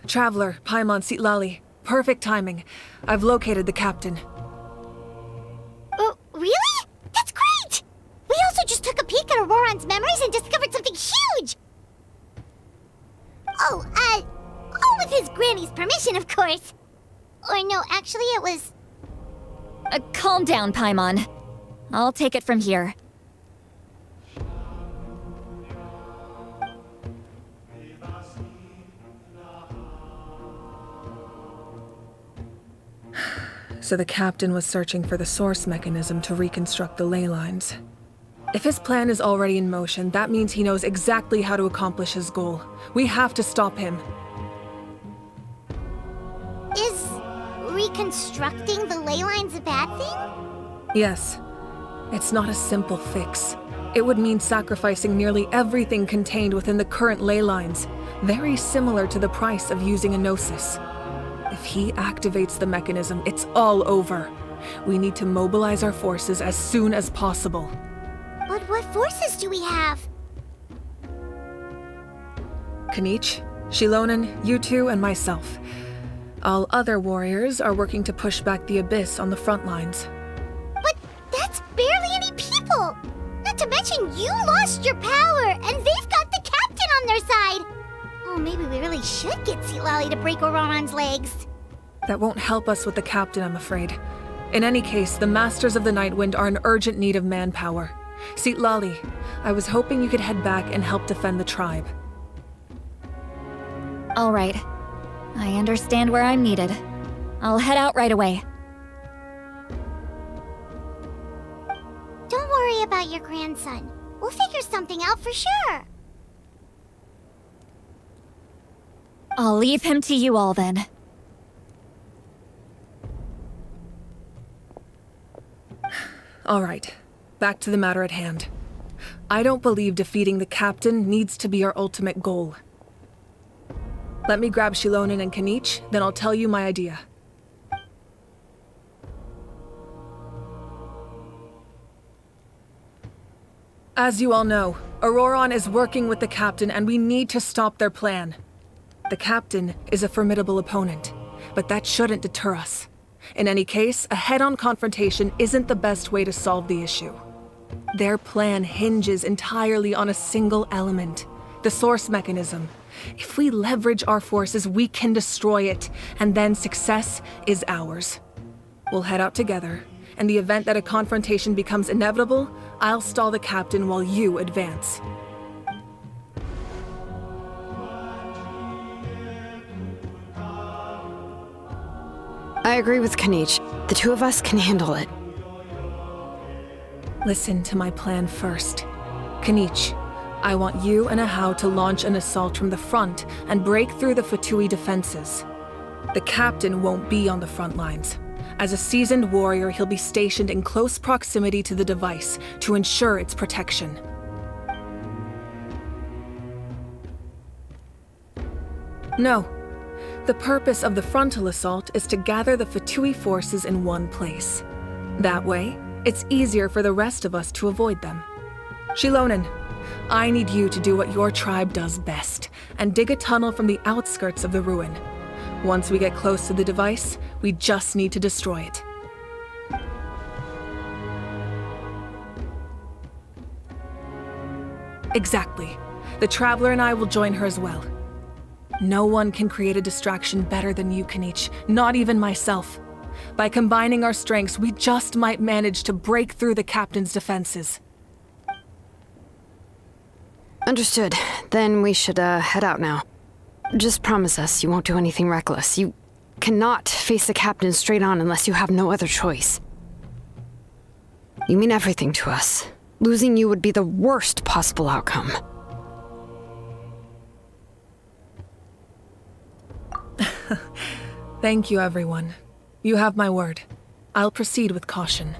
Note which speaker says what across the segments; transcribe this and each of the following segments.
Speaker 1: Traveler, Paimon Sitlali. Perfect timing. I've located the captain.
Speaker 2: Oh, really? That's great! We also just took a peek at Auroron's memories and discovered something huge! All with his granny's permission, of course. Or no, actually it was...
Speaker 3: Calm down, Paimon. I'll take it from here.
Speaker 1: So the captain was searching for the source mechanism to reconstruct the ley lines. If his plan is already in motion, that means he knows exactly how to accomplish his goal. We have to stop him.
Speaker 2: Is reconstructing the ley lines a bad thing?
Speaker 1: Yes. It's not a simple fix. It would mean sacrificing nearly everything contained within the current ley lines, very similar to the price of using a gnosis. If he activates the mechanism, it's all over. We need to mobilize our forces as soon as possible.
Speaker 2: But what forces do we have?
Speaker 1: Kanich, Shilonen, you two, and myself. All other warriors are working to push back the Abyss on the front lines.
Speaker 2: But that's barely any people! Not to mention you lost your power, and they've got the captain on their side! Oh, maybe we really should get Sitlali to break Auroron's legs.
Speaker 1: That won't help us with the captain, I'm afraid. In any case, the Masters of the Nightwind are in urgent need of manpower. Sitlali, I was hoping you could head back and help defend the tribe.
Speaker 3: All right. I understand where I'm needed. I'll head out right away.
Speaker 2: Don't worry about your grandson. We'll figure something out for sure.
Speaker 3: I'll leave him to you all then.
Speaker 1: All right, back to the matter at hand. I don't believe defeating the captain needs to be our ultimate goal. Let me grab Shilonen and Kanich, then I'll tell you my idea. As you all know, Auroron is working with the captain and we need to stop their plan. The captain is a formidable opponent, but that shouldn't deter us. In any case, a head-on confrontation isn't the best way to solve the issue. Their plan hinges entirely on a single element, the source mechanism. If we leverage our forces, we can destroy it, and then success is ours. We'll head out together. In the event that a confrontation becomes inevitable, I'll stall the captain while you advance.
Speaker 4: I agree with Kanich. The two of us can handle it.
Speaker 1: Listen to my plan first. Kanich, I want you and Ahau to launch an assault from the front and break through the Fatui defenses. The captain won't be on the front lines. As a seasoned warrior, he'll be stationed in close proximity to the device to ensure its protection. No. The purpose of the frontal assault is to gather the Fatui forces in one place. That way, it's easier for the rest of us to avoid them. Shilonen, I need you to do what your tribe does best, and dig a tunnel from the outskirts of the ruin. Once we get close to the device, we just need to destroy it. Exactly. The Traveler and I will join her as well. No one can create a distraction better than you, Kanich, not even myself. By combining our strengths, we just might manage to break through the captain's defenses.
Speaker 4: Understood. Then we should head out now. Just promise us you won't do anything reckless. You cannot face the captain straight on unless you have no other choice. You mean everything to us. Losing you would be the worst possible outcome.
Speaker 1: Thank you, everyone. You have my word. I'll proceed with caution.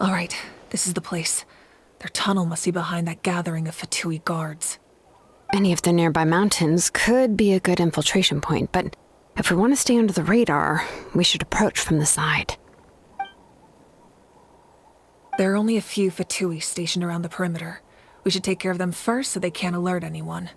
Speaker 1: All right, this is the place. Their tunnel must be behind that gathering of Fatui guards.
Speaker 4: Any of the nearby mountains could be a good infiltration point, but if we want to stay under the radar, we should approach from the side.
Speaker 1: There are only a few Fatui stationed around the perimeter. We should take care of them first so they can't alert anyone.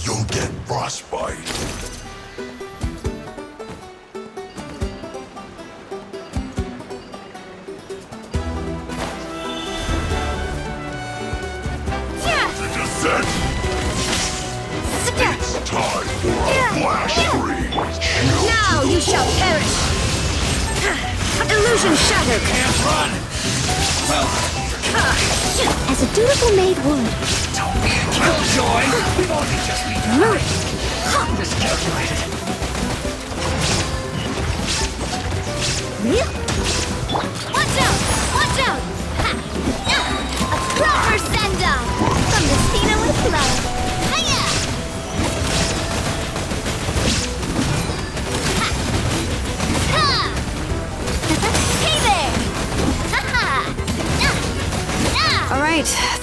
Speaker 5: You'll get frostbite. The descent! It's time for a flash freeze!
Speaker 6: Now you shall perish! Illusion shattered!
Speaker 7: Can't run! Well,
Speaker 2: As a dutiful maid would.
Speaker 7: don't be a killjoy! We've only just begun! Miscalculated.
Speaker 2: Watch out! Watch out! Ha! A proper send-off from the Cena with love. Hiya! Ha! Ha!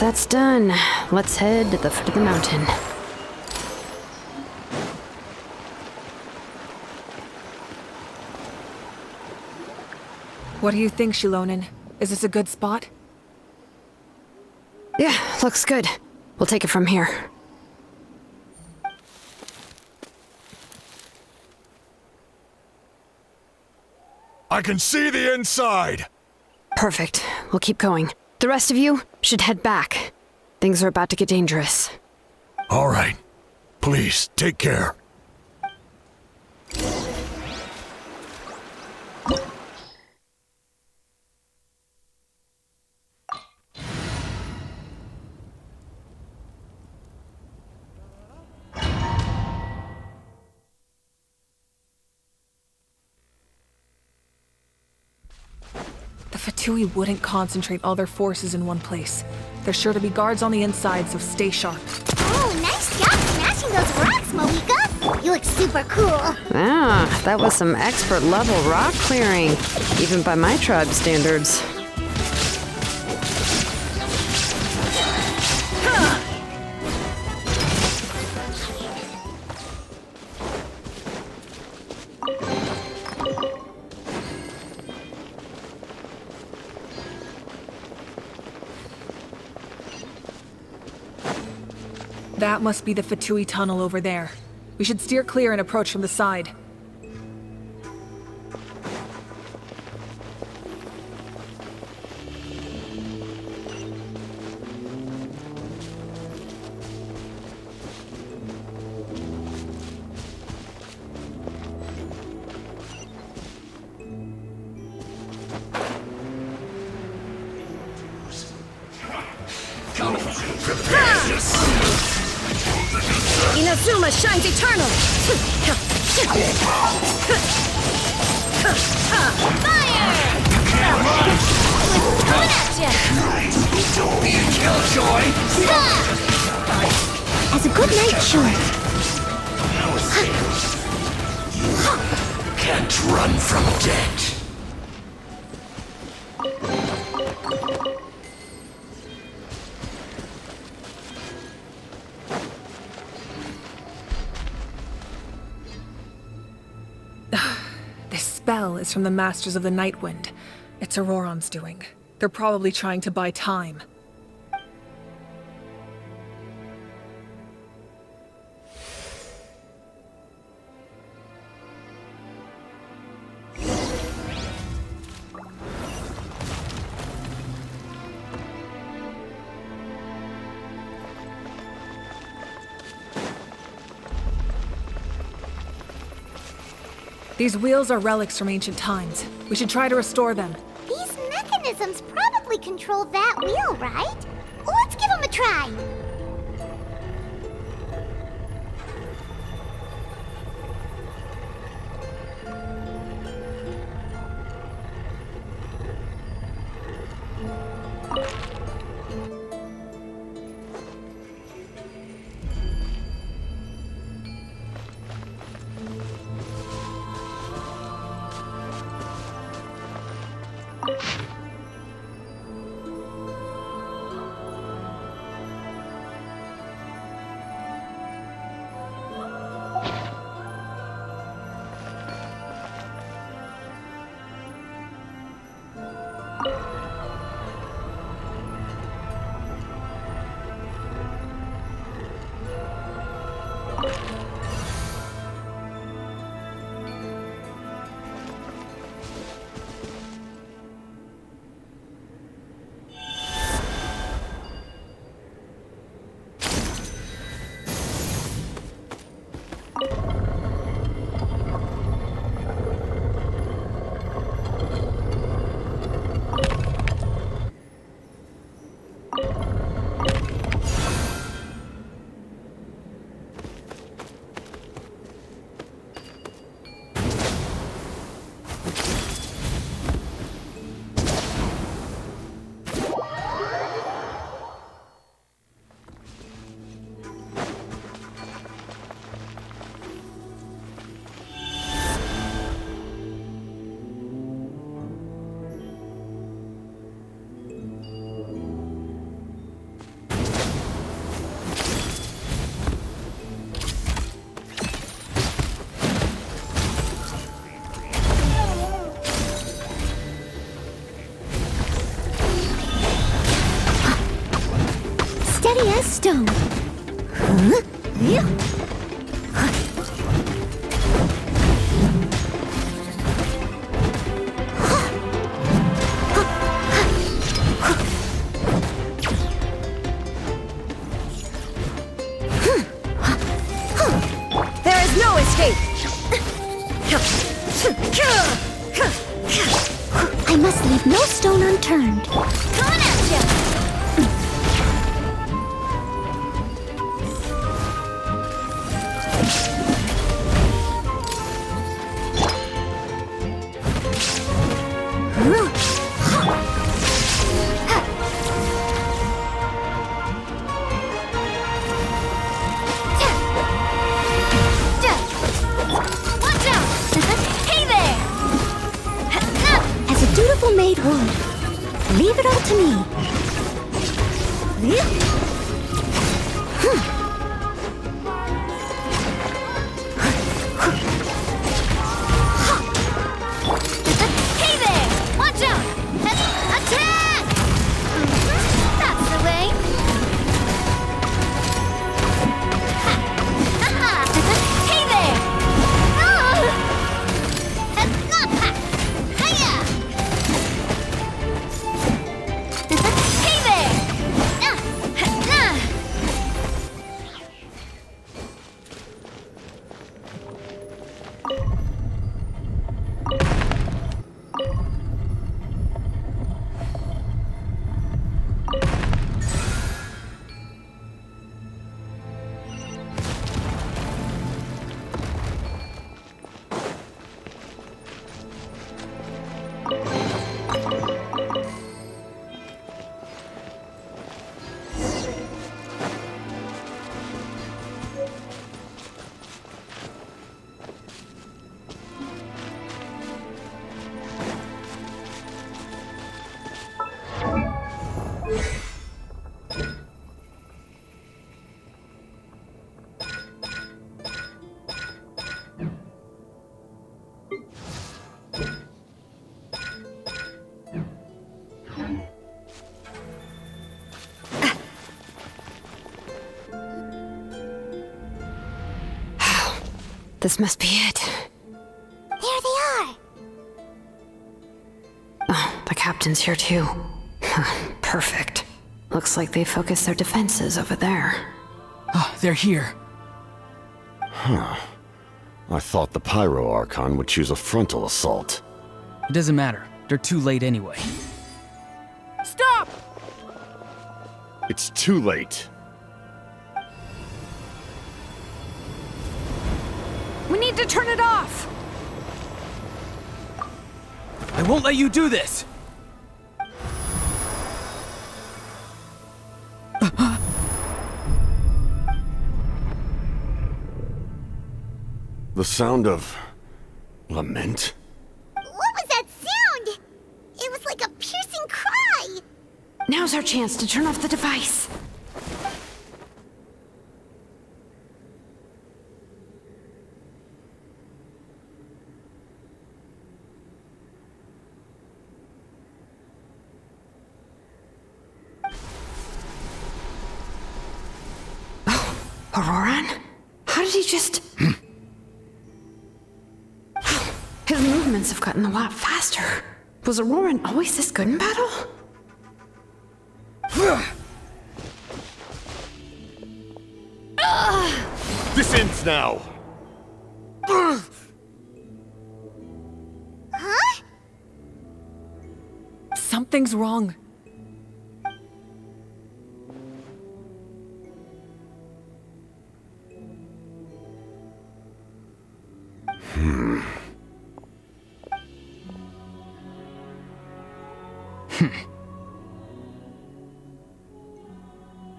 Speaker 4: that's done. Let's head to the foot of the mountain.
Speaker 1: What do you think, Shilonen? Is this a good spot?
Speaker 4: Yeah, looks good. We'll take it from here.
Speaker 5: I can see the inside!
Speaker 4: Perfect. We'll keep going. The rest of you should head back. Things are about to get dangerous.
Speaker 5: All right. Please, take care.
Speaker 1: The Fatui wouldn't concentrate all their forces in one place. There's sure to be guards on the inside, so stay sharp.
Speaker 2: Oh, nice job smashing those rocks, Moika. You look super cool.
Speaker 4: Ah, that was some expert level rock clearing, even by my tribe standards.
Speaker 1: That must be the Fatui tunnel over there. We should steer clear and approach from the side.
Speaker 6: Inazuma shines eternal! Fire! Coming at ya!
Speaker 7: Be a killjoy!
Speaker 2: As a good night short.
Speaker 5: Can't run from death.
Speaker 1: This spell is from the Masters of the Nightwind. It's Auroron's doing. They're probably trying to buy time. These wheels are relics from ancient times. We should try to restore them.
Speaker 2: These mechanisms probably control that wheel, right? Let's give them a try. stone. Huh? Yeah.
Speaker 6: There is no escape!
Speaker 2: I must leave no stone unturned. Coming at ya! Watch out! Hey there! As a dutiful maid would, leave it all to me. Hey there! Watch out! Attack! That's the way. Hey there! Hiya! Hey there!
Speaker 4: This must be it.
Speaker 2: There they are!
Speaker 4: Oh, the captain's here too. Perfect. Looks like they focused their defenses over there.
Speaker 8: Oh, they're here.
Speaker 5: I thought the Pyro Archon would choose a frontal assault.
Speaker 8: It doesn't matter. They're too late anyway.
Speaker 1: Stop!
Speaker 5: It's too late.
Speaker 1: We need to turn it off!
Speaker 8: I won't let you do this!
Speaker 5: The sound of lament?
Speaker 2: What was that sound? It was like a piercing cry!
Speaker 4: Now's our chance to turn off the device. Auroran? How did he just... His movements have gotten a lot faster. Was Auroran always this good in battle?
Speaker 5: This ends now!
Speaker 2: Huh?
Speaker 1: Something's wrong.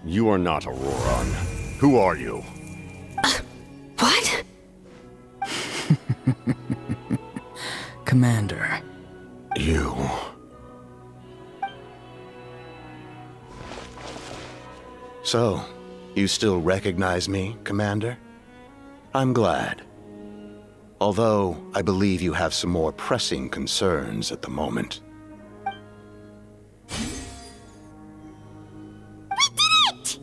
Speaker 5: You are not Auroran. Who are you?
Speaker 4: What?
Speaker 8: Commander.
Speaker 5: You...
Speaker 9: So, you still recognize me, Commander? I'm glad. Although, I believe you have some more pressing concerns at the moment.
Speaker 2: We did it!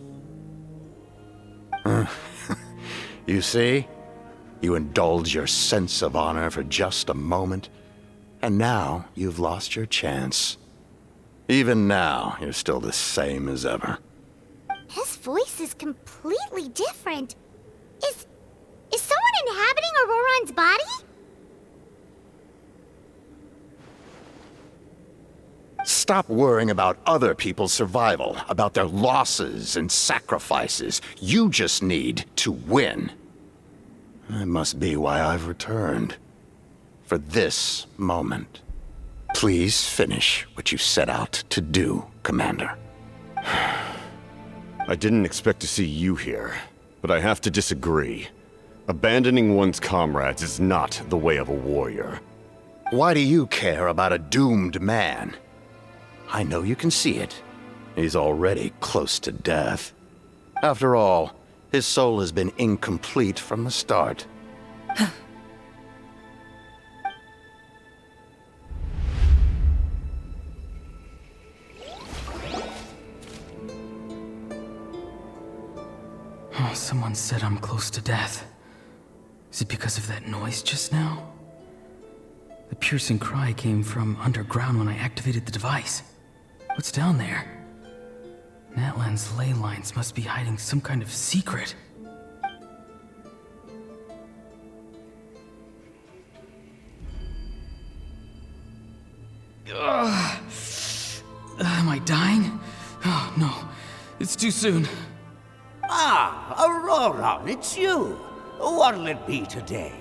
Speaker 9: You see? You indulge your sense of honor for just a moment, and now you've lost your chance. Even now, you're still the same as ever.
Speaker 2: His voice is completely different. Is someone inhabiting Auroron's body?
Speaker 9: Stop worrying about other people's survival, about their losses and sacrifices. You just need to win. That must be why I've returned. For this moment. Please finish what you set out to do, Commander.
Speaker 10: I didn't expect to see you here, but I have to disagree. Abandoning one's comrades is not the way of a warrior.
Speaker 9: Why do you care about a doomed man? I know you can see it. He's already close to death. After all, his soul has been incomplete from the start.
Speaker 8: Oh, someone said I'm close to death. Is it because of that noise just now? The piercing cry came from underground when I activated the device. What's down there? Natlan's ley lines must be hiding some kind of secret. Am I dying? Oh, no. It's too soon.
Speaker 7: Ah, Auroron, it's you. What'll it be today?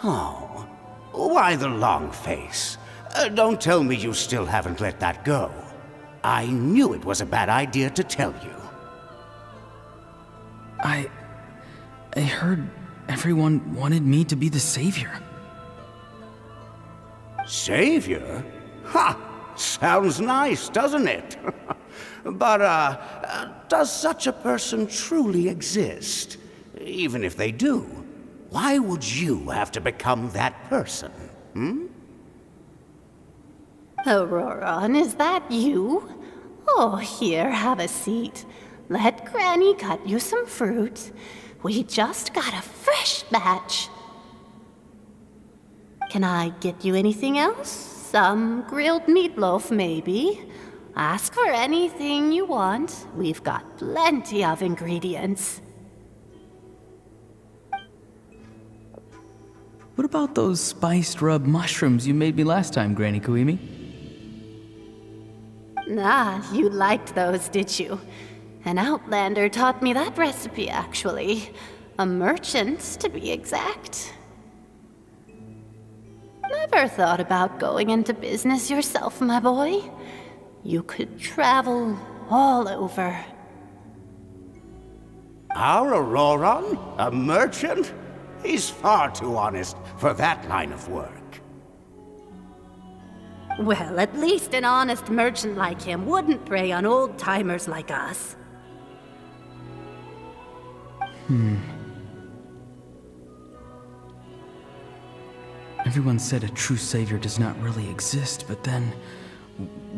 Speaker 7: Oh, why the long face? Don't tell me you still haven't let that go. I knew it was a bad idea to tell you.
Speaker 8: I heard everyone wanted me to be the savior.
Speaker 7: Savior? Ha! Sounds nice, doesn't it? But, does such a person truly exist? Even if they do, why would you have to become that person?
Speaker 11: Auroron, is that you? Oh, here, have a seat. Let Granny cut you some fruit. We just got a fresh batch. Can I get you anything else? Some grilled meatloaf, maybe? Ask for anything you want. We've got plenty of ingredients.
Speaker 8: What about those spiced rub mushrooms you made me last time, Granny Kuimi?
Speaker 11: Ah, you liked those, did you? An outlander taught me that recipe, actually. A merchant, to be exact. Never thought about going into business yourself, my boy? You could travel all over.
Speaker 7: Our Auroron? A merchant? He's far too honest for that line of work.
Speaker 11: Well, at least an honest merchant like him wouldn't prey on old-timers like us.
Speaker 8: Everyone said a true savior does not really exist, but then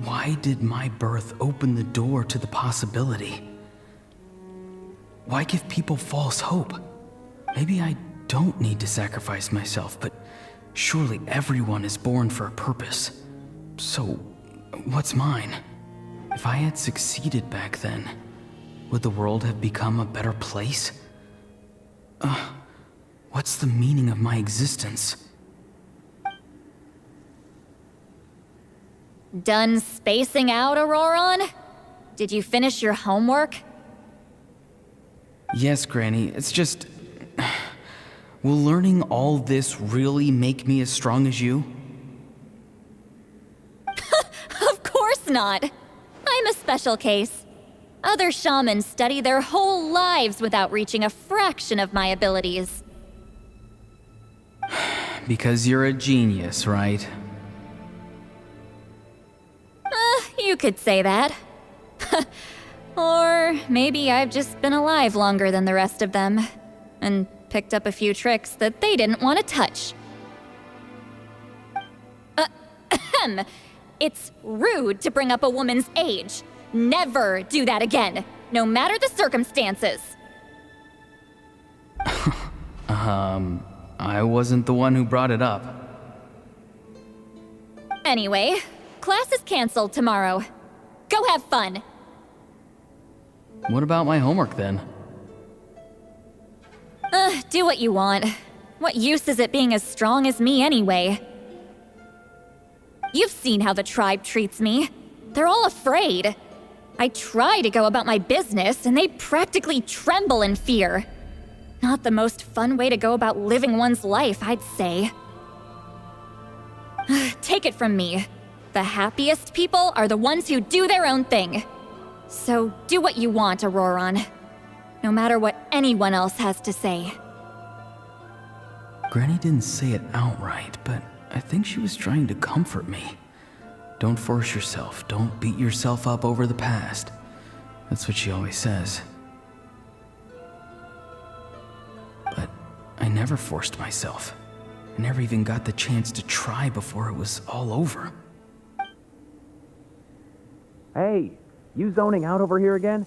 Speaker 8: why did my birth open the door to the possibility? Why give people false hope? Maybe I don't need to sacrifice myself, but surely everyone is born for a purpose. So, what's mine? If I had succeeded back then, would the world have become a better place? What's the meaning of my existence?
Speaker 3: Done spacing out, Auroron? Did you finish your homework?
Speaker 8: Yes, Granny, it's just... Will learning all this really make me as strong as you?
Speaker 3: Of course not. I'm a special case. Other shamans study their whole lives without reaching a fraction of my abilities.
Speaker 8: Because you're a genius, right?
Speaker 3: You could say that. Or maybe I've just been alive longer than the rest of them, and picked up a few tricks that they didn't want to touch. It's rude to bring up a woman's age. Never do that again, no matter the circumstances.
Speaker 8: I wasn't the one who brought it up.
Speaker 3: Anyway, class is canceled tomorrow. Go have fun.
Speaker 8: What about my homework then?
Speaker 3: Do what you want. What use is it being as strong as me anyway? You've seen how the tribe treats me. They're all afraid. I try to go about my business, and they practically tremble in fear. Not the most fun way to go about living one's life, I'd say. Take it from me. The happiest people are the ones who do their own thing. So do what you want, Auroron. No matter what anyone else has to say.
Speaker 8: Granny didn't say it outright, but I think she was trying to comfort me. Don't force yourself. Don't beat yourself up over the past. That's what she always says. But I never forced myself. I never even got the chance to try before it was all over.
Speaker 12: Hey, you zoning out over here again?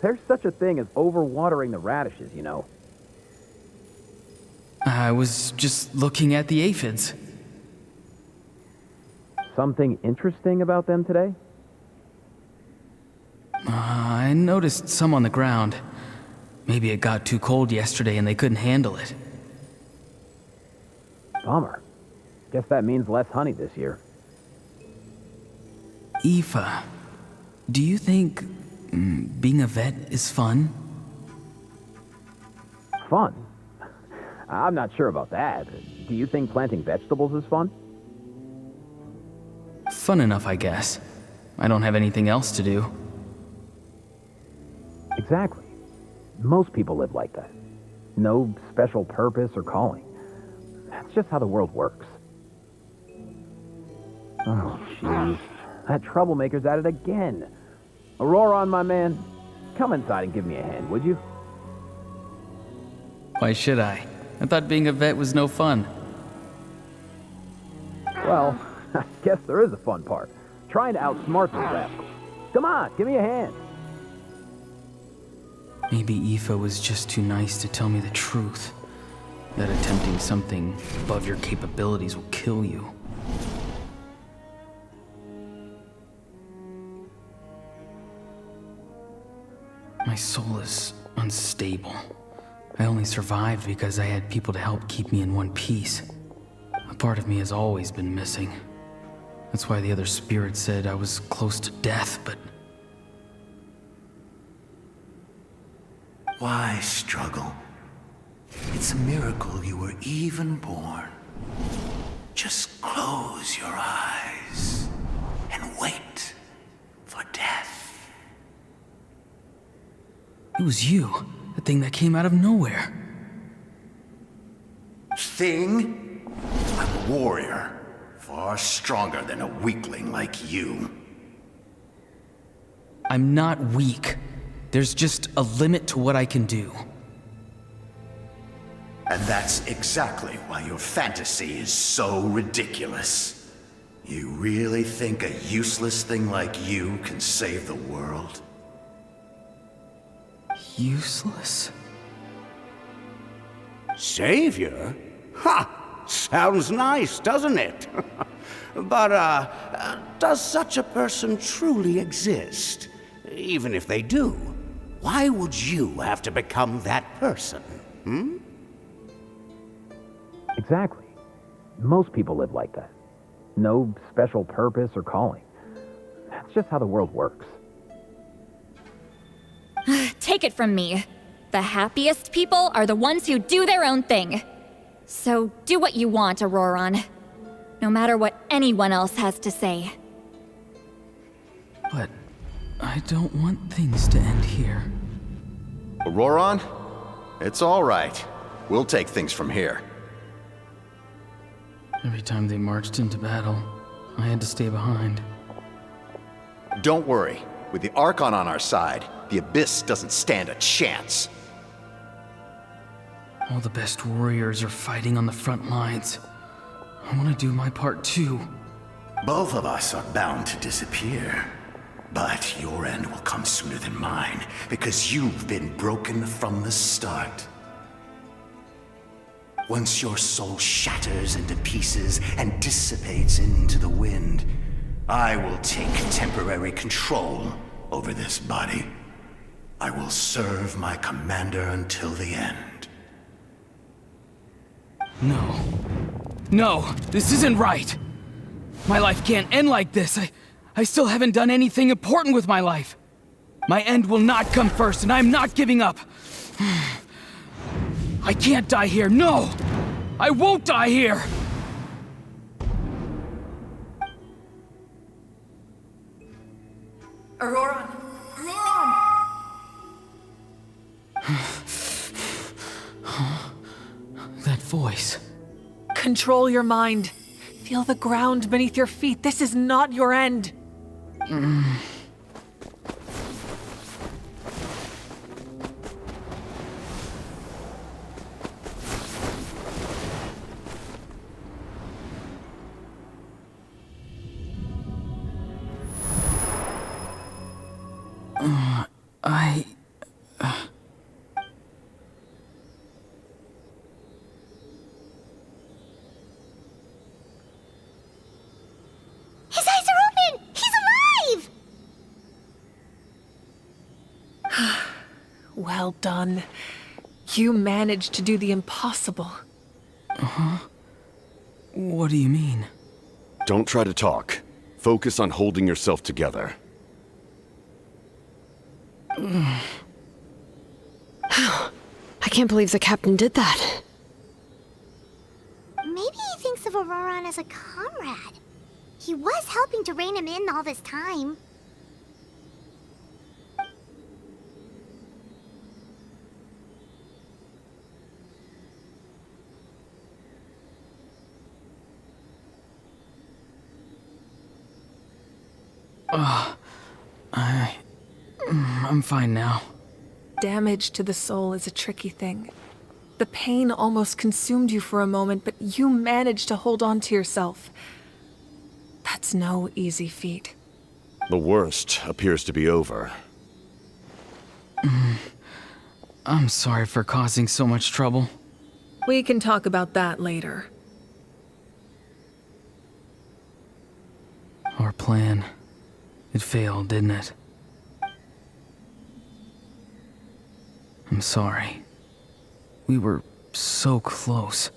Speaker 12: There's such a thing as overwatering the radishes, you know.
Speaker 8: I was just looking at the aphids.
Speaker 12: Something interesting about them today?
Speaker 8: I noticed some on the ground. Maybe it got too cold yesterday and they couldn't handle it.
Speaker 12: Bummer. Guess that means less honey this year.
Speaker 8: Aoife, do you think being a vet is fun?
Speaker 12: Fun? I'm not sure about that. Do you think planting vegetables is fun?
Speaker 8: Fun enough, I guess. I don't have anything else to do.
Speaker 12: Exactly. Most people live like that. No special purpose or calling. That's just how the world works. Oh, jeez. That troublemaker's at it again. Auroron, my man, come inside and give me a hand, would you?
Speaker 8: Why should I? I thought being a vet was no fun.
Speaker 12: Well, I guess there is a fun part. Trying to outsmart those rascals. Come on, give me a hand.
Speaker 8: Maybe Aoife was just too nice to tell me the truth. That attempting something above your capabilities will kill you. My soul is unstable. I only survived because I had people to help keep me in one piece. A part of me has always been missing. That's why the other spirits said I was close to death, but...
Speaker 13: Why struggle? It's a miracle you were even born. Just close your eyes and wait for death.
Speaker 8: It was you, the thing that came out of nowhere.
Speaker 13: Thing? I'm a warrior, far stronger than a weakling like you.
Speaker 8: I'm not weak. There's just a limit to what I can do.
Speaker 13: And that's exactly why your fantasy is so ridiculous. You really think a useless thing like you can save the world?
Speaker 8: Useless?
Speaker 7: Savior? Ha! Sounds nice, doesn't it? But, does such a person truly exist? Even if they do, why would you have to become that person? Hmm?
Speaker 12: Exactly. Most people live like that. No special purpose or calling. That's just how the world works.
Speaker 3: Take it from me. The happiest people are the ones who do their own thing. So do what you want, Auroron. No matter what anyone else has to say.
Speaker 8: But I don't want things to end here.
Speaker 9: Auroron? It's all right. We'll take things from here.
Speaker 8: Every time they marched into battle, I had to stay behind.
Speaker 9: Don't worry. With the Archon on our side, the Abyss doesn't stand a chance.
Speaker 8: All the best warriors are fighting on the front lines. I want to do my part too.
Speaker 13: Both of us are bound to disappear. But your end will come sooner than mine, because you've been broken from the start. Once your soul shatters into pieces and dissipates into the wind, I will take temporary control over this body. I will serve my commander until the end.
Speaker 8: No. No, this isn't right. My life can't end like this. I still haven't done anything important with my life. My end will not come first, and I'm not giving up. I can't die here, no! I won't die here!
Speaker 1: Auroran! Auroran!
Speaker 8: That voice.
Speaker 1: Control your mind. Feel the ground beneath your feet. This is not your end.
Speaker 2: His eyes are open! He's alive!
Speaker 1: Well done. You managed to do the impossible.
Speaker 8: What do you mean?
Speaker 10: Don't try to talk. Focus on holding yourself together.
Speaker 4: I can't believe the captain did that.
Speaker 2: Maybe he thinks of Auroran as a comrade. He was helping to rein him in all this time.
Speaker 8: I'm fine now.
Speaker 1: Damage to the soul is a tricky thing. The pain almost consumed you for a moment, but you managed to hold on to yourself. That's no easy feat.
Speaker 10: The worst appears to be over.
Speaker 8: I'm sorry for causing so much trouble.
Speaker 1: We can talk about that later.
Speaker 8: Our plan. It failed, didn't it? I'm sorry. We were so close.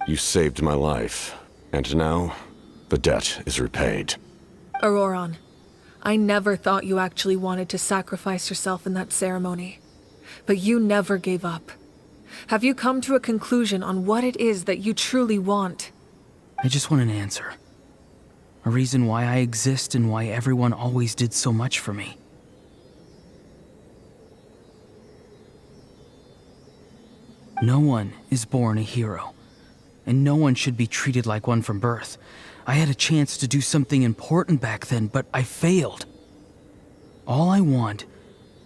Speaker 10: You saved my life, and now the debt is repaid.
Speaker 1: Auroran, I never thought you actually wanted to sacrifice yourself in that ceremony. But you never gave up. Have you come to a conclusion on what it is that you truly want?
Speaker 8: I just want an answer. A reason why I exist and why everyone always did so much for me. No one is born a hero, and no one should be treated like one from birth. I had a chance to do something important back then, but I failed. All I want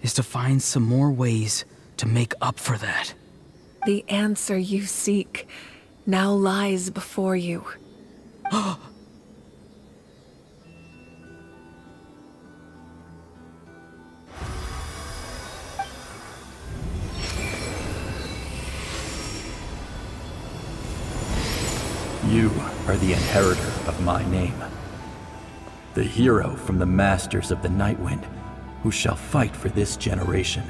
Speaker 8: is to find some more ways to make up for that.
Speaker 1: The answer you seek now lies before you.
Speaker 14: You are the inheritor of my name. The hero from the Masters of the Nightwind, who shall fight for this generation.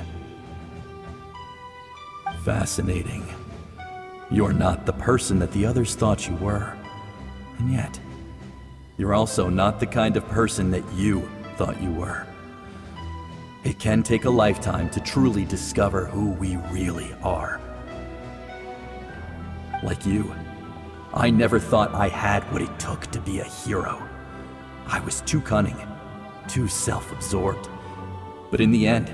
Speaker 14: Fascinating. You're not the person that the others thought you were. And yet, you're also not the kind of person that you thought you were. It can take a lifetime to truly discover who we really are. Like you, I never thought I had what it took to be a hero. I was too cunning, too self-absorbed. But in the end,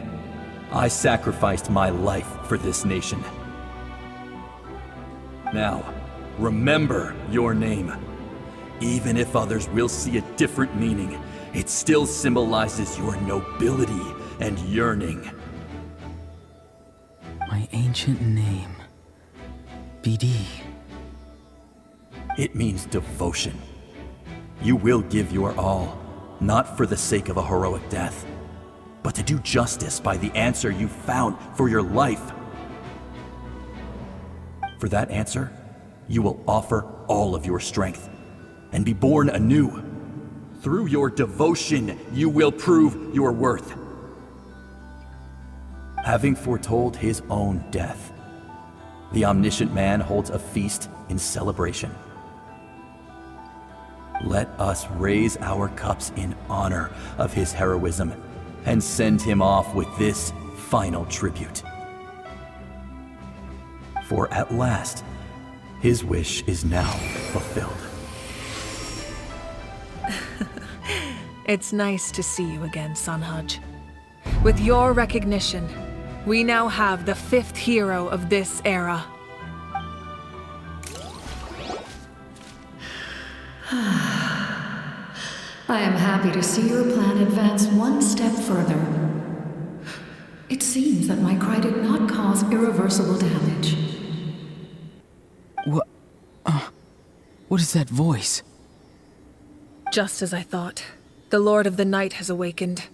Speaker 14: I sacrificed my life for this nation. Now, remember your name. Even if others will see a different meaning, it still symbolizes your nobility and yearning.
Speaker 8: My ancient name. BD.
Speaker 14: It means devotion. You will give your all, not for the sake of a heroic death, but to do justice by the answer you found for your life. For that answer, you will offer all of your strength and be born anew. Through your devotion, you will prove your worth. Having foretold his own death, the omniscient man holds a feast in celebration. Let us raise our cups in honor of his heroism and send him off with this final tribute. For at last, his wish is now fulfilled.
Speaker 1: It's nice to see you again, Sunhudge. With your recognition, we now have the 5th hero of this era.
Speaker 15: I am happy to see your plan advance one step further. It seems that my cry did not cause irreversible damage.
Speaker 8: What is that voice?
Speaker 1: Just as I thought. The Lord of the Night has awakened.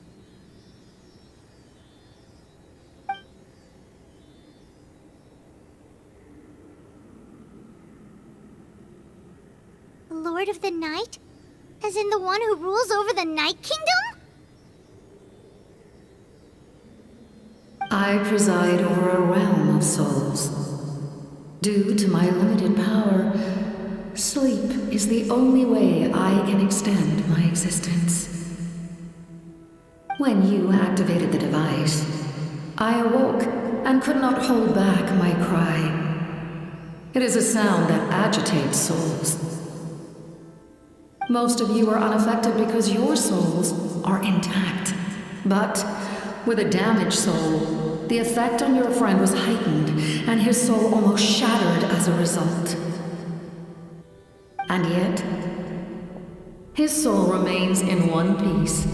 Speaker 2: The Lord of the Night? As in the one who rules over the Night Kingdom?
Speaker 15: I preside over a realm of souls. Due to my limited power, sleep is the only way I can extend my existence. When you activated the device, I awoke and could not hold back my cry. It is a sound that agitates souls. Most of you are unaffected because your souls are intact. But with a damaged soul, the effect on your friend was heightened, and his soul almost shattered as a result. And yet, his soul remains in one piece.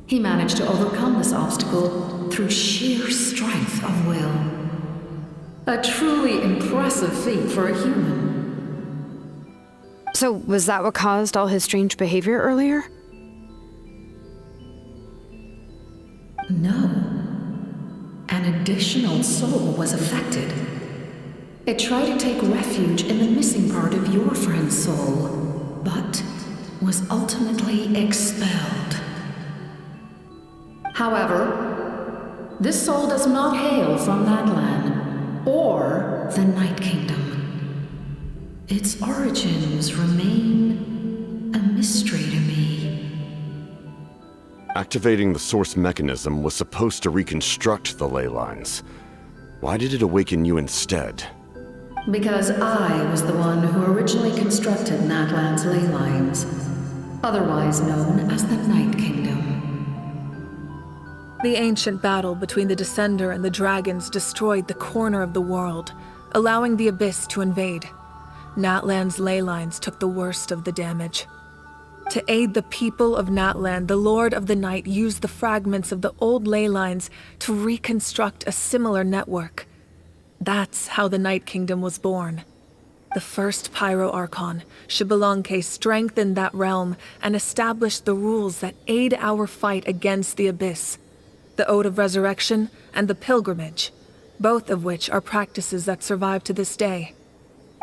Speaker 15: He managed to overcome this obstacle through sheer strength of will. A truly impressive feat for a human.
Speaker 4: So, was that what caused all his strange behavior earlier?
Speaker 15: No. An additional soul was affected. It tried to take refuge in the missing part of your friend's soul, but was ultimately expelled. However, this soul does not hail from that land, or the Night Kingdom. Its origins remain a mystery to me.
Speaker 10: Activating the source mechanism was supposed to reconstruct the ley lines. Why did it awaken you instead?
Speaker 15: Because I was the one who originally constructed Natlan's ley lines, otherwise known as the Night Kingdom.
Speaker 1: The ancient battle between the Descender and the dragons destroyed the corner of the world, allowing the Abyss to invade. Natlan's ley lines took the worst of the damage. To aid the people of Natlan, the Lord of the Night used the fragments of the old ley lines to reconstruct a similar network. That's how the Night Kingdom was born. The first Pyro Archon, Xbalanque, strengthened that realm and established the rules that aid our fight against the Abyss. The Ode of Resurrection and the Pilgrimage, both of which are practices that survive to this day.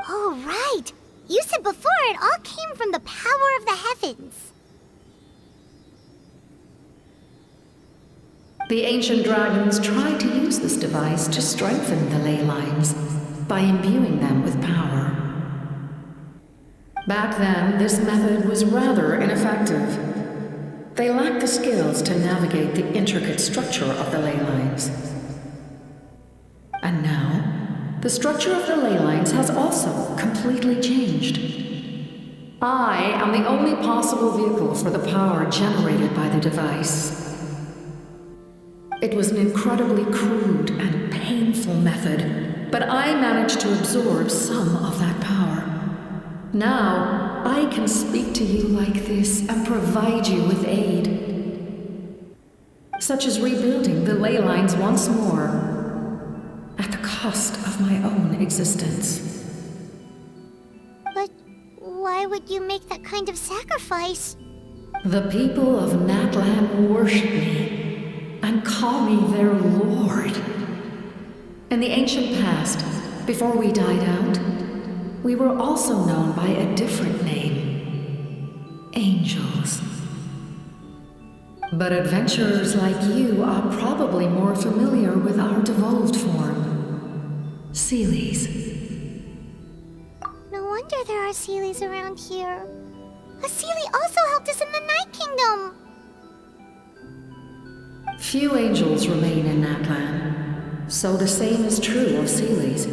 Speaker 2: Oh, right! You said before it all came from the power of the heavens.
Speaker 15: The ancient dragons tried to use this device to strengthen the ley lines by imbuing them with power. Back then, this method was rather ineffective. They lacked the skills to navigate the intricate structure of the ley lines. And now, the structure of the ley lines has also completely changed. I am the only possible vehicle for the power generated by the device. It was an incredibly crude and painful method, but I managed to absorb some of that power. Now, I can speak to you like this and provide you with aid, such as rebuilding the ley lines once more, at the cost of my own existence.
Speaker 2: But why would you make that kind of sacrifice?
Speaker 15: The people of Natlan worship me and call me their lord. In the ancient past, before we died out, we were also known by a different name. Angels. But adventurers like you are probably more familiar with our devolved form. Seelies.
Speaker 2: No wonder there are Seelies around here. A Seelie also helped us in the Night Kingdom.
Speaker 15: Few angels remain in Natlan, so the same is true of Seelies.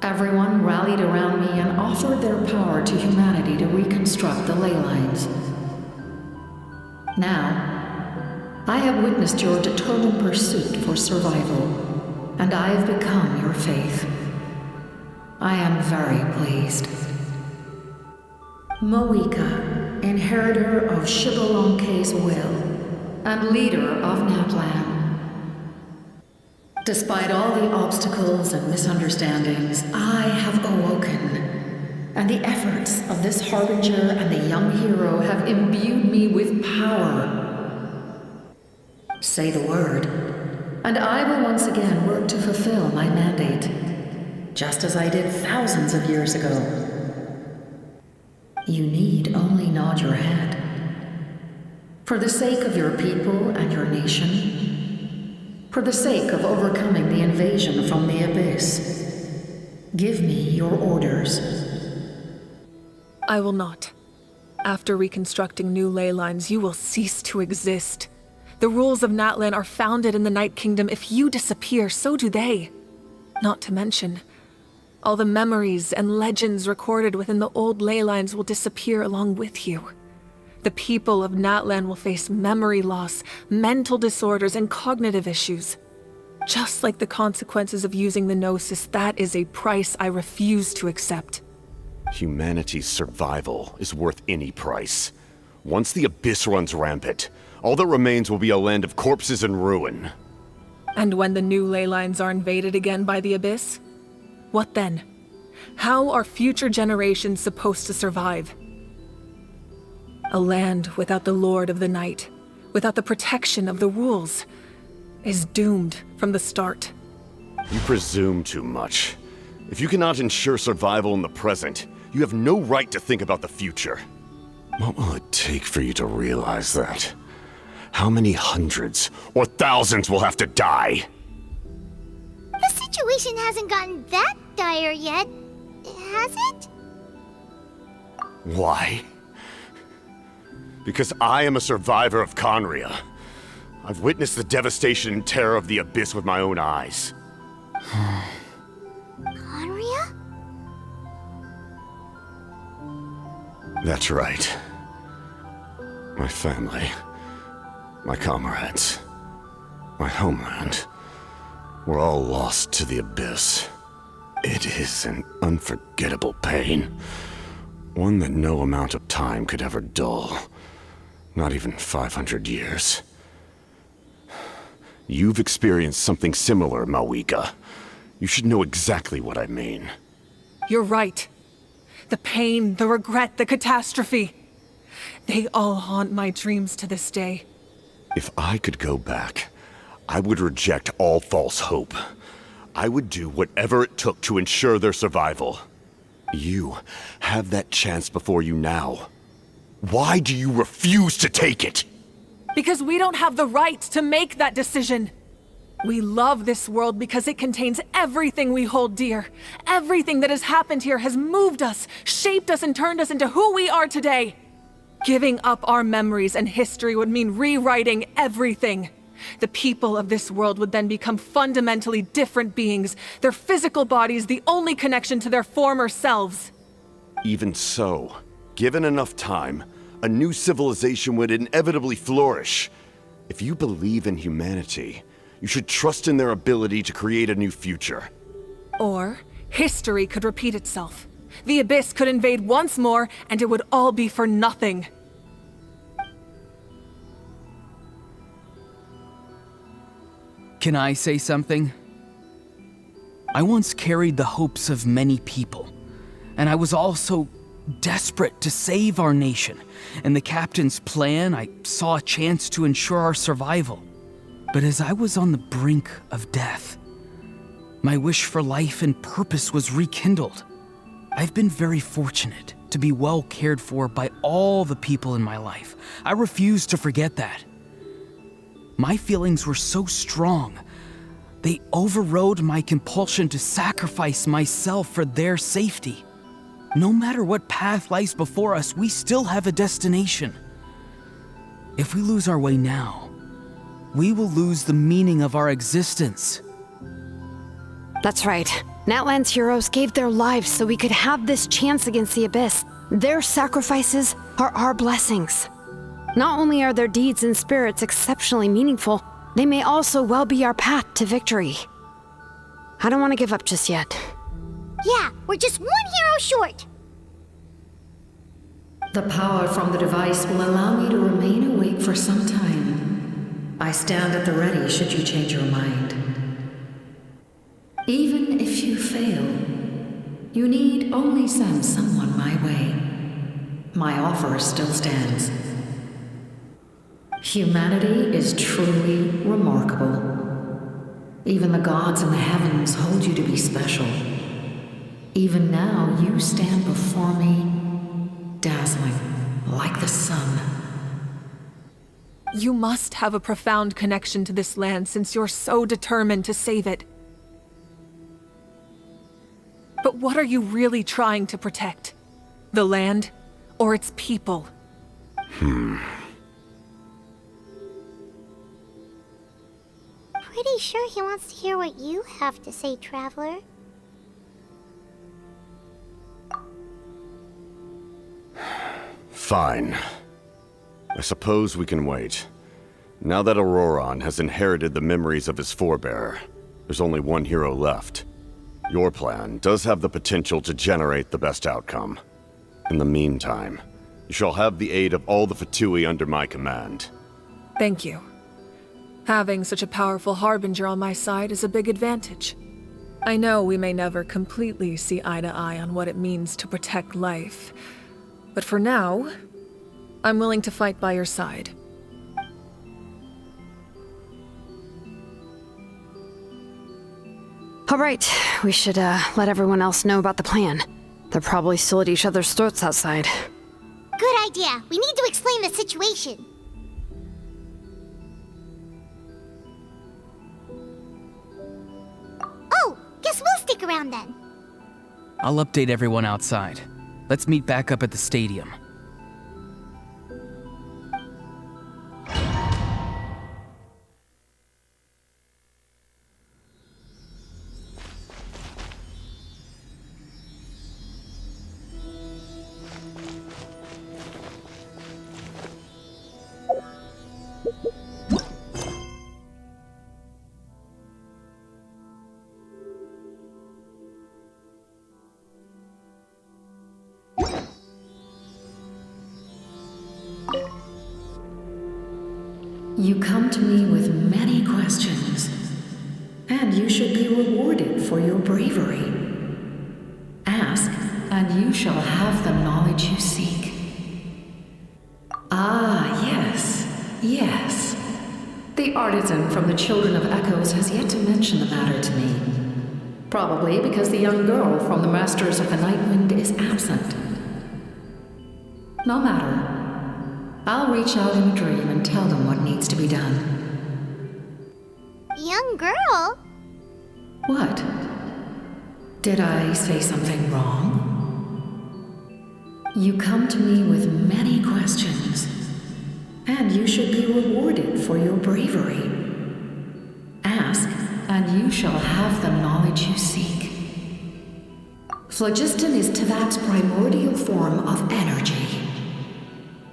Speaker 15: Everyone rallied around me and offered their power to humanity to reconstruct the ley lines. Now, I have witnessed your determined pursuit for survival, and I have become your faith. I am very pleased. Moika, inheritor of Shibalonke's will, and leader of Natlan. Despite all the obstacles and misunderstandings, I have awoken, and the efforts of this Harbinger and the young hero have imbued me with power. Say the word, and I will once again work to fulfill my mandate, just as I did thousands of years ago. You need only nod your head. For the sake of your people and your nation, for the sake of overcoming the invasion from the Abyss, give me your orders.
Speaker 1: I will not. After reconstructing new ley lines, you will cease to exist. The rules of Natlan are founded in the Night Kingdom. If you disappear, so do they. Not to mention, all the memories and legends recorded within the old ley lines will disappear along with you. The people of Natlan will face memory loss, mental disorders, and cognitive issues. Just like the consequences of using the Gnosis, that is a price I refuse to accept.
Speaker 10: Humanity's survival is worth any price. Once the Abyss runs rampant, all that remains will be a land of corpses and ruin.
Speaker 1: And when the new ley lines are invaded again by the Abyss? What then? How are future generations supposed to survive? A land without the Lord of the Night, without the protection of the rules, is doomed from the start.
Speaker 10: You presume too much. If you cannot ensure survival in the present, you have no right to think about the future. What will it take for you to realize that? How many hundreds or thousands will have to die?
Speaker 2: The situation hasn't gotten that dire yet, has it?
Speaker 10: Why? Because I am a survivor of Conria. I've witnessed the devastation and terror of the Abyss with my own eyes.
Speaker 2: Conria?
Speaker 10: That's right. My family, my comrades, my homeland, were all lost to the Abyss. It is an unforgettable pain. One that no amount of time could ever dull. Not even 500 years. You've experienced something similar, Mawika. You should know exactly what I mean.
Speaker 1: You're right. The pain, the regret, the catastrophe. They all haunt my dreams to this day.
Speaker 10: If I could go back, I would reject all false hope. I would do whatever it took to ensure their survival. You have that chance before you now. Why do you refuse to take it?
Speaker 1: Because we don't have the right to make that decision. We love this world because it contains everything we hold dear. Everything that has happened here has moved us, shaped us, and turned us into who we are today. Giving up our memories and history would mean rewriting everything. The people of this world would then become fundamentally different beings, their physical bodies the only connection to their former selves.
Speaker 10: Even so, given enough time, a new civilization would inevitably flourish. If you believe in humanity, you should trust in their ability to create a new future.
Speaker 1: Or, history could repeat itself. The Abyss could invade once more, and it would all be for nothing.
Speaker 8: Can I say something? I once carried the hopes of many people, and I was also desperate to save our nation. In the captain's plan, I saw a chance to ensure our survival. But as I was on the brink of death, My wish for life and purpose was rekindled. I've been very fortunate to be well cared for by all the people in my life. I refuse to forget that. My feelings were so strong, they overrode my compulsion to sacrifice myself for their safety. No matter what path lies before us, we still have a destination. If we lose our way now, we will lose the meaning of our existence.
Speaker 4: That's right. Natlan's heroes gave their lives so we could have this chance against the Abyss. Their sacrifices are our blessings. Not only are their deeds and spirits exceptionally meaningful, they may also well be our path to victory. I don't want to give up just yet.
Speaker 2: Yeah, we're just one hero short.
Speaker 15: The power from the device will allow me to remain awake for some time. I stand at the ready should you change your mind. Even if you fail, you need only send someone my way. My offer still stands. Humanity is truly remarkable. Even the gods in the heavens hold you to be special. Even now, you stand before me, dazzling like the sun.
Speaker 1: You must have a profound connection to this land since you're so determined to save it. But what are you really trying to protect? The land or its people?
Speaker 2: Pretty sure he wants to hear what you have to say, Traveler.
Speaker 10: Fine. I suppose we can wait. Now that Auroron has inherited the memories of his forebearer, there's only one hero left. Your plan does have the potential to generate the best outcome. In the meantime, you shall have the aid of all the Fatui under my command.
Speaker 1: Thank you. Having such a powerful harbinger on my side is a big advantage. I know we may never completely see eye to eye on what it means to protect life, but for now, I'm willing to fight by your side.
Speaker 4: All right, we should let everyone else know about the plan. They're probably still at each other's throats outside.
Speaker 2: Good idea. We need to explain the situation. Oh, guess we'll stick around then.
Speaker 8: I'll update everyone outside. Let's meet back up at the stadium.
Speaker 15: You come to me with many questions, and you should be rewarded for your bravery. Ask, and you shall have the knowledge you seek. Ah, yes, yes. The artisan from the Children of Echoes has yet to mention the matter to me. Probably because the young girl from the Masters of the Nightwind is absent. No matter. I'll reach out in a dream and tell them what needs to be done.
Speaker 2: Young girl?
Speaker 15: What? Did I say something wrong? You come to me with many questions, and you should be rewarded for your bravery. Ask, and you shall have the knowledge you seek. Phlogiston is Teyvat's primordial form of energy.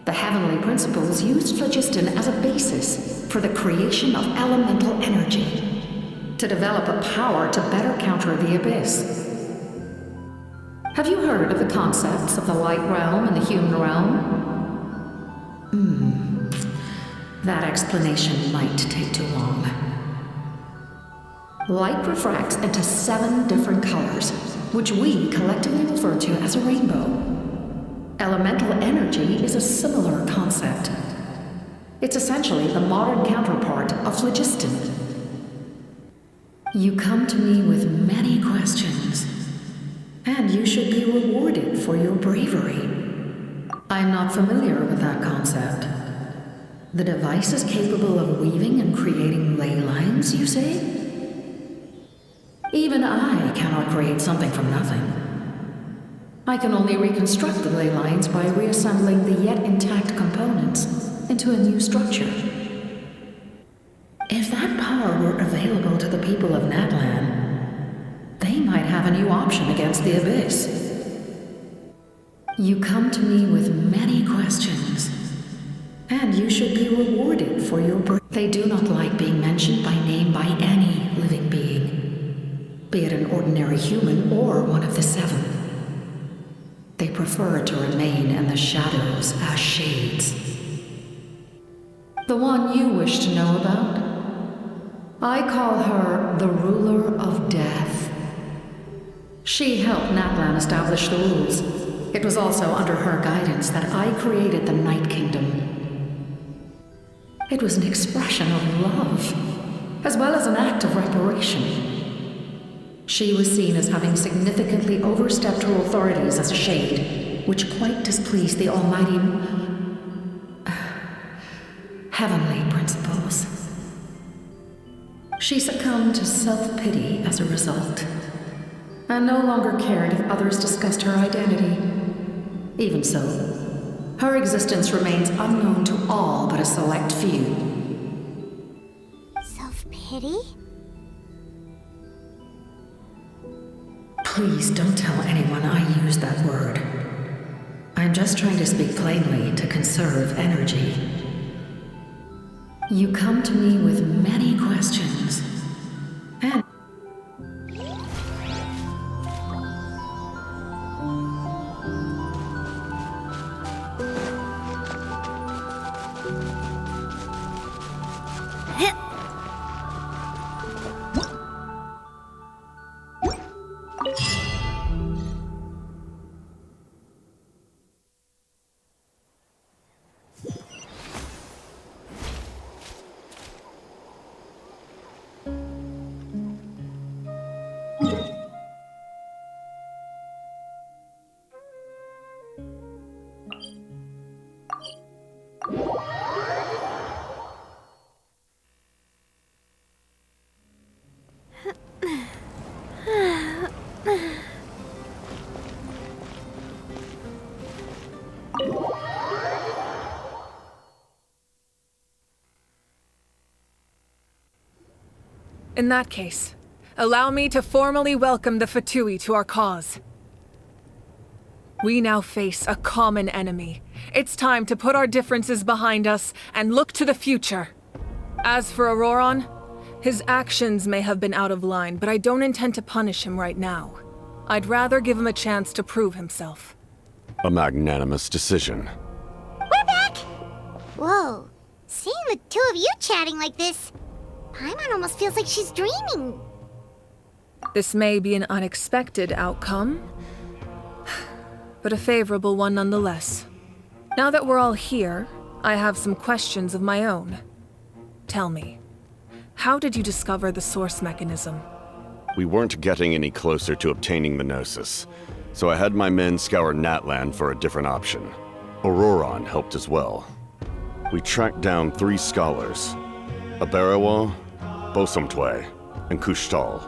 Speaker 15: The heavenly principles used phlogiston as a basis for the creation of elemental energy, to develop a power to better counter the Abyss. Have you heard of the concepts of the light realm and the human realm? That explanation might take too long. Light refracts into 7 different colors, which we collectively refer to as a rainbow. Elemental energy is a similar concept. It's essentially the modern counterpart of phlogiston. You come to me with many questions, and you should be rewarded for your bravery. I'm not familiar with that concept. The device is capable of weaving and creating ley lines, you say? Even I cannot create something from nothing. I can only reconstruct the ley lines by reassembling the yet intact components into a new structure. If that power were available to the people of Natlan, they might have a new option against the Abyss. You come to me with many questions, and you should be rewarded for your They do not like being mentioned by name by any living being, be it an ordinary human or one of the seven. They prefer to remain in the shadows as shades. The one you wish to know about? I call her the Ruler of Death. She helped Natlan establish the rules. It was also under her guidance that I created the Night Kingdom. It was an expression of love, as well as an act of reparation. She was seen as having significantly overstepped her authorities as a shade, which quite displeased the almighty heavenly principles. She succumbed to self-pity as a result, and no longer cared if others discussed her identity. Even so, her existence remains unknown to all but a select few.
Speaker 2: Self-pity?
Speaker 15: Please don't tell anyone I used that word. I'm just trying to speak plainly to conserve energy. You come to me with many questions, and
Speaker 1: In that case, allow me to formally welcome the Fatui to our cause. We now face a common enemy. It's time to put our differences behind us and look to the future. As for Auroron, his actions may have been out of line, but I don't intend to punish him right now. I'd rather give him a chance to prove himself.
Speaker 10: A magnanimous decision.
Speaker 2: We're back! Whoa, seeing the two of you chatting like this, Paimon almost feels like she's dreaming.
Speaker 1: This may be an unexpected outcome, but a favorable one nonetheless. Now that we're all here, I have some questions of my own. Tell me, how did you discover the source mechanism?
Speaker 10: We weren't getting any closer to obtaining the Gnosis, so I had my men scour Natlan for a different option. Auroron helped as well. We tracked down 3 scholars, Aberawa, Bosomtwe, and Kushtal,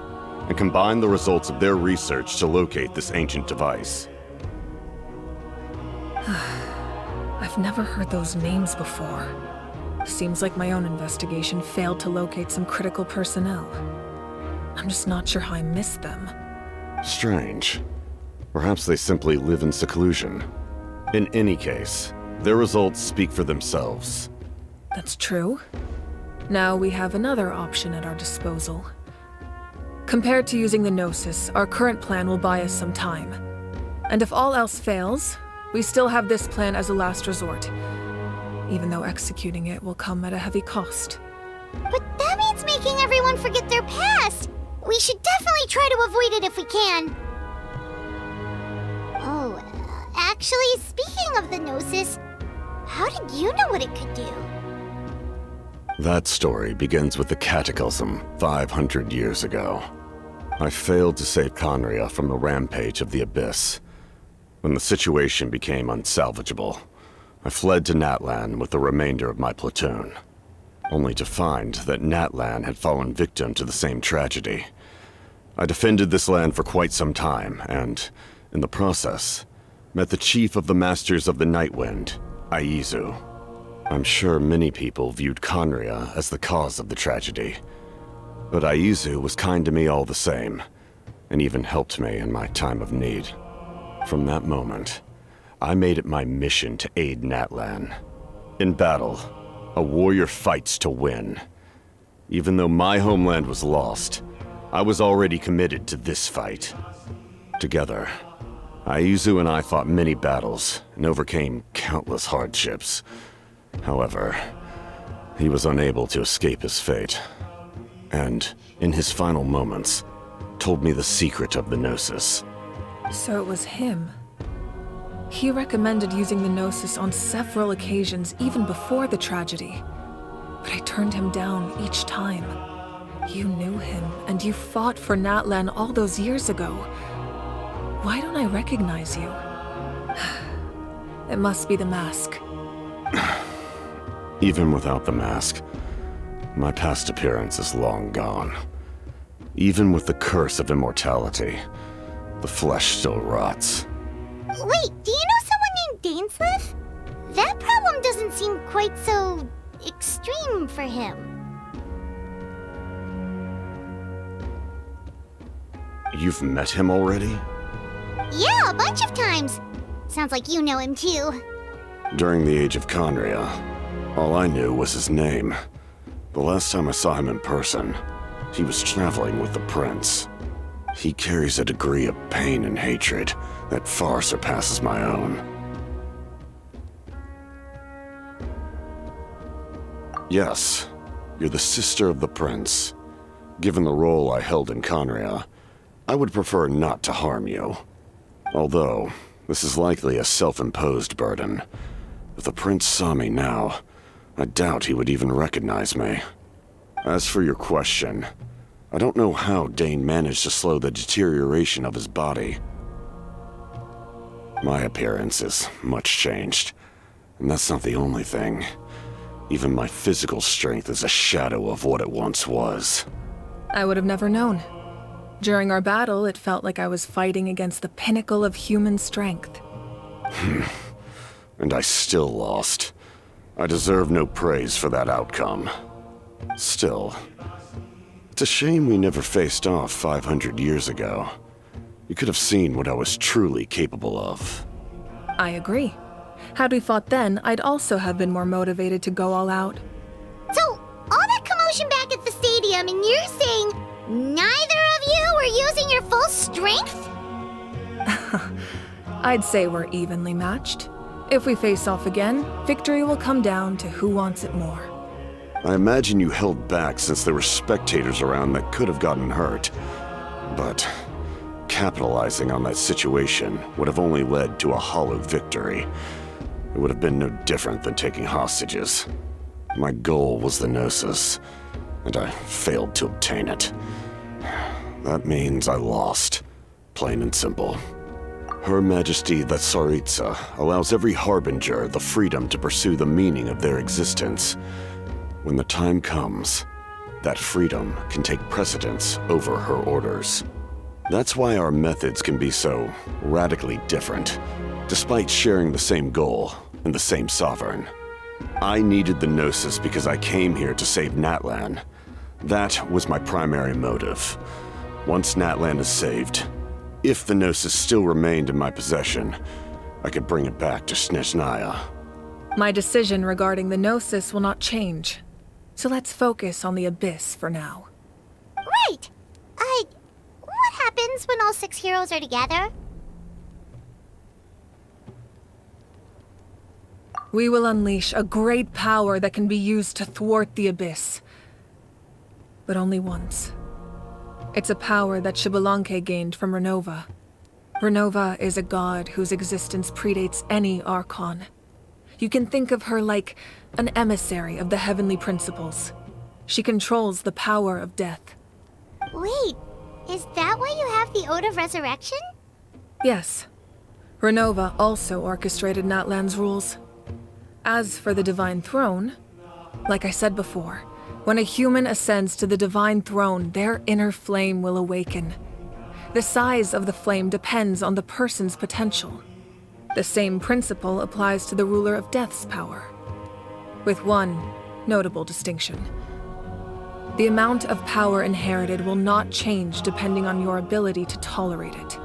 Speaker 10: and combined the results of their research to locate this ancient device.
Speaker 1: I've never heard those names before. Seems like my own investigation failed to locate some critical personnel. I'm just not sure how I missed them.
Speaker 10: Strange. Perhaps they simply live in seclusion. In any case, their results speak for themselves.
Speaker 1: That's true. Now we have another option at our disposal. Compared to using the Gnosis, our current plan will buy us some time. And if all else fails, we still have this plan as a last resort, even though executing it will come at a heavy cost.
Speaker 2: But that means making everyone forget their past! We should definitely try to avoid it if we can. Oh, actually, speaking of the Gnosis, how did you know what it could do?
Speaker 10: That story begins with the Cataclysm 500 years ago. I failed to save Conria from the rampage of the Abyss. When the situation became unsalvageable, I fled to Natlan with the remainder of my platoon, only to find that Natlan had fallen victim to the same tragedy. I defended this land for quite some time, and, in the process, met the chief of the Masters of the Nightwind, Aizu. I'm sure many people viewed Conria as the cause of the tragedy, but Aizu was kind to me all the same, and even helped me in my time of need. From that moment, I made it my mission to aid Natlan. In battle, a warrior fights to win. Even though my homeland was lost, I was already committed to this fight. Together, Aizu and I fought many battles and overcame countless hardships. However, he was unable to escape his fate, and, in his final moments, told me the secret of the Gnosis.
Speaker 1: So it was him. He recommended using the Gnosis on several occasions, even before the tragedy. But I turned him down each time. You knew him, and you fought for Natlan all those years ago. Why don't I recognize you? It must be the mask.
Speaker 10: Even without the mask, my past appearance is long gone. Even with the curse of immortality, the flesh still rots.
Speaker 2: Wait, do you know someone named Dainsleif? That problem doesn't seem quite so extreme for him.
Speaker 10: You've met him already?
Speaker 2: Yeah, a bunch of times. Sounds like you know him too.
Speaker 10: During the age of Conria, all I knew was his name. The last time I saw him in person, he was traveling with the prince. He carries a degree of pain and hatred that far surpasses my own. Yes, you're the sister of the prince. Given the role I held in Conria, I would prefer not to harm you. Although, this is likely a self-imposed burden. If the prince saw me now, I doubt he would even recognize me. As for your question, I don't know how Dane managed to slow the deterioration of his body. My appearance is much changed, and that's not the only thing. Even my physical strength is a shadow of what it once was.
Speaker 1: I would have never known. During our battle, it felt like I was fighting against the pinnacle of human strength.
Speaker 10: And I still lost. I deserve no praise for that outcome. Still, it's a shame we never faced off 500 years ago. You could have seen what I was truly capable of.
Speaker 1: I agree. Had we fought then, I'd also have been more motivated to go all out.
Speaker 2: So, all that commotion back at the stadium, and you're saying neither of you were using your full strength?
Speaker 1: I'd say we're evenly matched. If we face off again, victory will come down to who wants it more.
Speaker 10: I imagine you held back since there were spectators around that could have gotten hurt. But capitalizing on that situation would have only led to a hollow victory. It would have been no different than taking hostages. My goal was the Gnosis, and I failed to obtain it. That means I lost, plain and simple. Her Majesty the Tsaritsa allows every harbinger the freedom to pursue the meaning of their existence. When the time comes, that freedom can take precedence over her orders. That's why our methods can be so radically different, despite sharing the same goal and the same sovereign. I needed the Gnosis because I came here to save Natlan. That was my primary motive. Once Natlan is saved, if the Gnosis still remained in my possession, I could bring it back to Snezhnaya.
Speaker 1: My decision regarding the Gnosis will not change. So let's focus on the Abyss for now.
Speaker 2: Right! What happens when all 6 heroes are together?
Speaker 1: We will unleash a great power that can be used to thwart the Abyss. But only once. It's a power that Xbalanque gained from Renova. Renova is a god whose existence predates any Archon. You can think of her like an emissary of the heavenly principles. She controls the power of death.
Speaker 2: Wait, is that why you have the Ode of Resurrection?
Speaker 1: Yes. Renova also orchestrated Natlan's rules. As for the Divine Throne, like I said before, when a human ascends to the Divine Throne, their inner flame will awaken. The size of the flame depends on the person's potential. The same principle applies to the ruler of Death's power, with one notable distinction. The amount of power inherited will not change depending on your ability to tolerate it.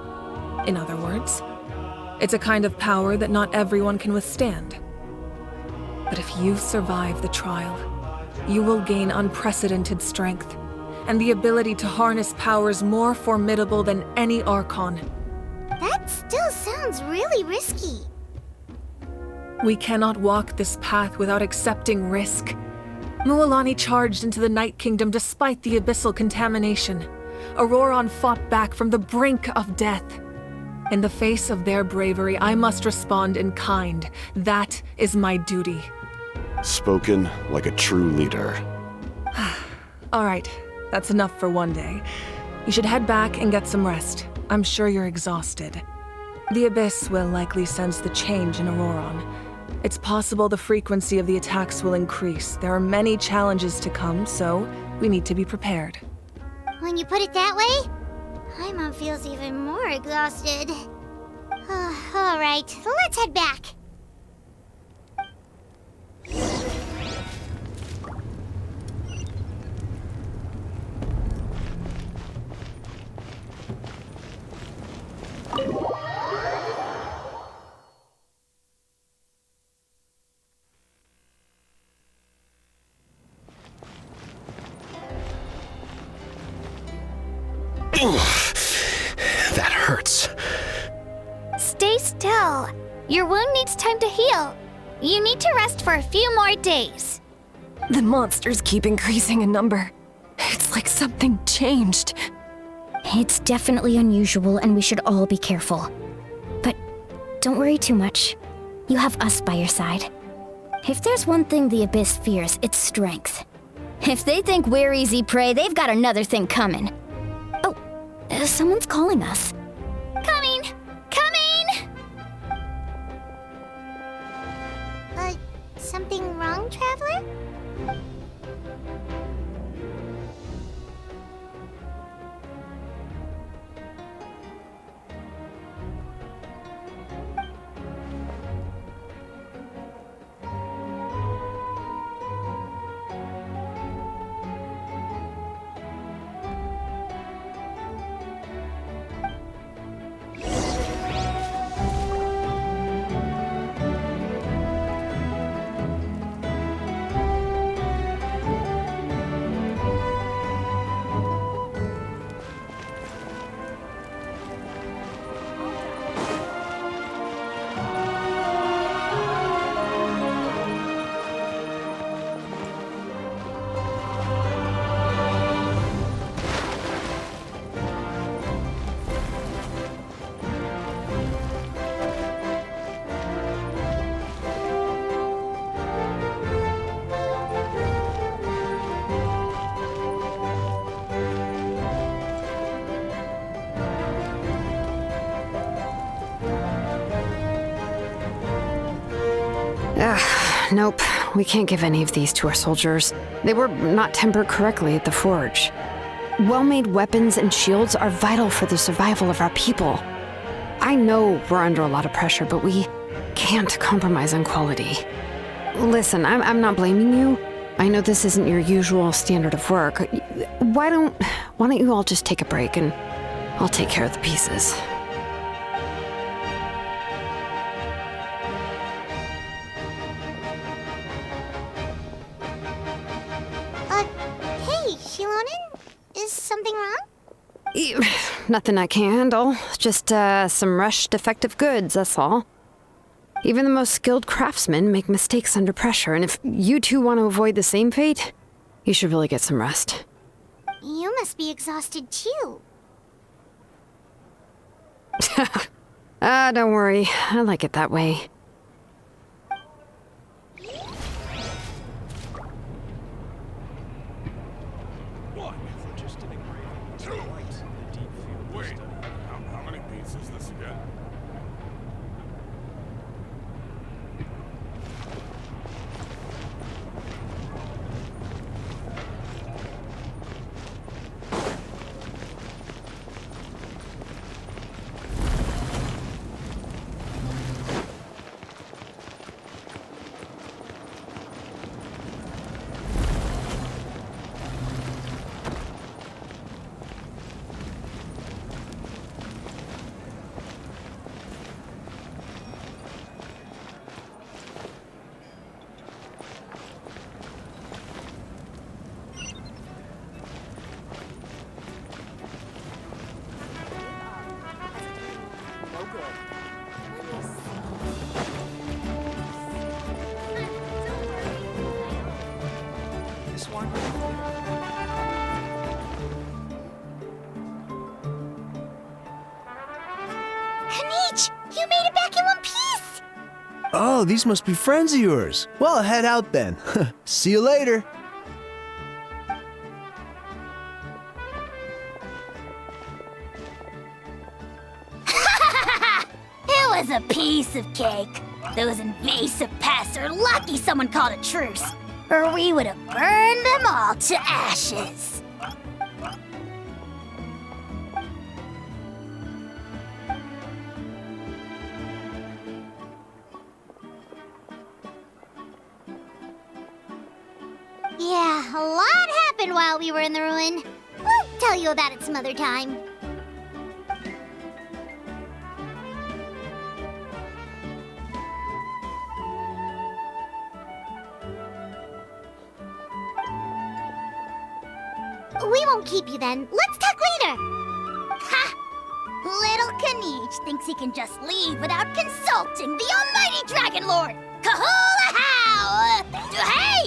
Speaker 1: In other words, it's a kind of power that not everyone can withstand. But if you survive the trial, you will gain unprecedented strength and the ability to harness powers more formidable than any Archon.
Speaker 2: That still sounds really risky.
Speaker 1: We cannot walk this path without accepting risk. Mualani charged into the Night Kingdom despite the abyssal contamination. Auroron fought back from the brink of death. In the face of their bravery, I must respond in kind. That is my duty.
Speaker 10: Spoken like a true leader.
Speaker 1: All right, that's enough for one day. You should head back and get some rest. I'm sure you're exhausted. The Abyss will likely sense the change in Auroron. It's possible the frequency of the attacks will increase. There are many challenges to come, so we need to be prepared.
Speaker 2: When you put it that way, Paimon feels even more exhausted. All right, let's head back.
Speaker 10: That hurts.
Speaker 2: Stay still. Your wound needs time to heal. You need to rest for a few more days.
Speaker 4: The monsters keep increasing in number. It's like something changed.
Speaker 16: It's definitely unusual and we should all be careful. But don't worry too much. You have us by your side. If there's one thing the Abyss fears, it's strength.
Speaker 6: If they think we're easy prey, they've got another thing coming.
Speaker 16: Oh, someone's calling us.
Speaker 2: Coming! Coming! Something wrong, Traveler?
Speaker 4: Nope. We can't give any of these to our soldiers. They were not tempered correctly at the forge. Well-made weapons and shields are vital for the survival of our people. I know we're under a lot of pressure, but we can't compromise on quality. Listen, I'm not blaming you. I know this isn't your usual standard of work. Why don't you all just take a break and I'll take care of the pieces.
Speaker 2: Hey, Shilonen? Is something wrong?
Speaker 4: Nothing I can't handle. Just some rushed defective goods, that's all. Even the most skilled craftsmen make mistakes under pressure, and if you two want to avoid the same fate, you should really get some rest.
Speaker 2: You must be exhausted too.
Speaker 4: Don't worry. I like it that way.
Speaker 2: Kanich, you made it back in one piece!
Speaker 17: Oh, these must be friends of yours. Well, head out then. See you later.
Speaker 2: It was a piece of cake. Those invasive pests are lucky someone called a truce, or we would have burned them all to ashes. Yeah, a lot happened while we were in the ruin. We'll tell you about it some other time. We won't keep you then. Let's talk later. Ha! Little Kanich thinks he can just leave without consulting the almighty Dragon Lord. Kahula how! To hey!